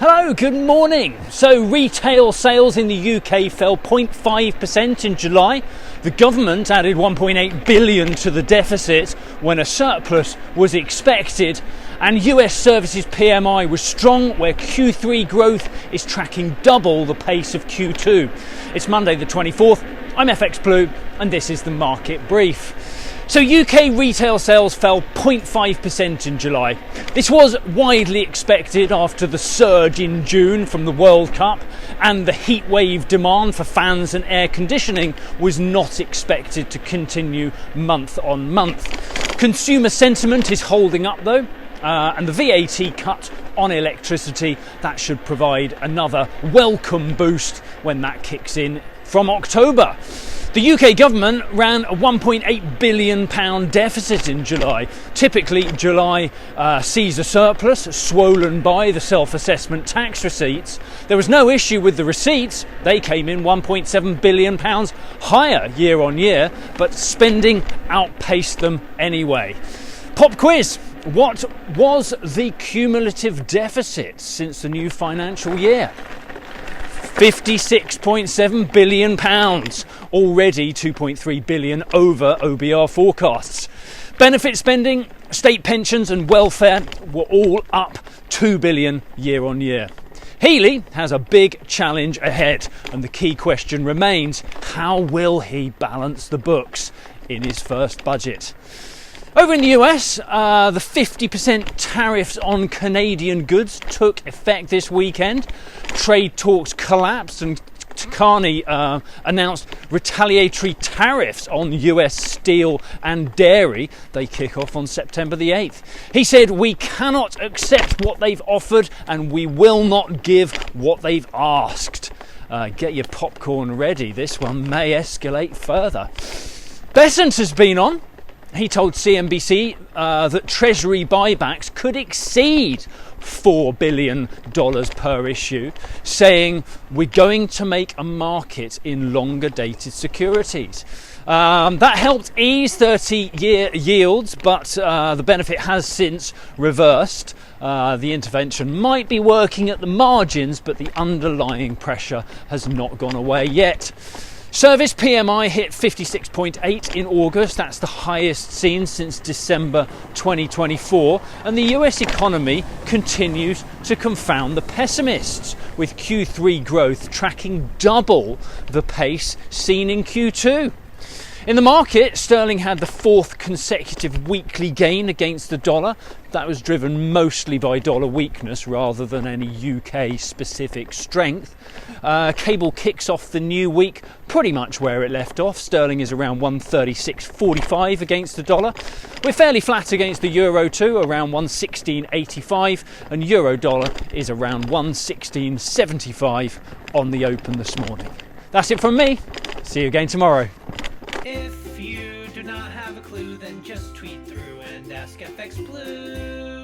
Hello, good morning. So retail sales in the UK fell 0.5% in July. The government added 1.8 billion to the deficit when a surplus was expected. And US services PMI was strong, where Q3 growth is tracking double the pace of Q2. It's Monday the 24th. I'm FxPlew and this is the market brief. So UK retail sales fell 0.5% in July. This was widely expected after the surge in June from the World Cup, and the heatwave demand for fans and air conditioning was not expected to continue month on month. Consumer sentiment is holding up though, and the VAT cut on electricity, that should provide another welcome boost when that kicks in from October. The UK government ran a £1.8 billion deficit in July. Typically, July sees a surplus swollen by the self-assessment tax receipts. There was no issue with the receipts. They came in £1.7 billion higher year on year, but spending outpaced them anyway. Pop quiz. What was the cumulative deficit since the new financial year? £56.7 billion, already £2.3 billion over OBR forecasts. Benefit spending, state pensions and welfare were all up £2 billion year on year. Healey has a big challenge ahead, and the key question remains, how will he balance the books in his first budget? Over in the US, the 50% tariffs on Canadian goods took effect this weekend. Trade talks collapsed and Carney announced retaliatory tariffs on US steel and dairy. They kick off on September the 8th. He said, "We cannot accept what they've offered and we will not give what they've asked." Get your popcorn ready. This one may escalate further. Besant has been on. He told CNBC that Treasury buybacks could exceed $4 billion per issue, saying we're going to make a market in longer dated securities. That helped ease 30-year yields, but the benefit has since reversed. The intervention might be working at the margins, but the underlying pressure has not gone away yet. Service PMI hit 56.8 in August. That's the highest seen since December 2024. And the US economy continues to confound the pessimists, with Q3 growth tracking double the pace seen in Q2. In the market, sterling had the fourth consecutive weekly gain against the dollar. That was driven mostly by dollar weakness rather than any UK-specific strength. Cable kicks off the new week pretty much where it left off. Sterling is around 136.45 against the dollar. We're fairly flat against the euro too, around 116.85, and euro dollar is around 116.75 on the open this morning. That's it from me. See you again tomorrow. If you do not have a clue, then just tweet through and ask FxPlew.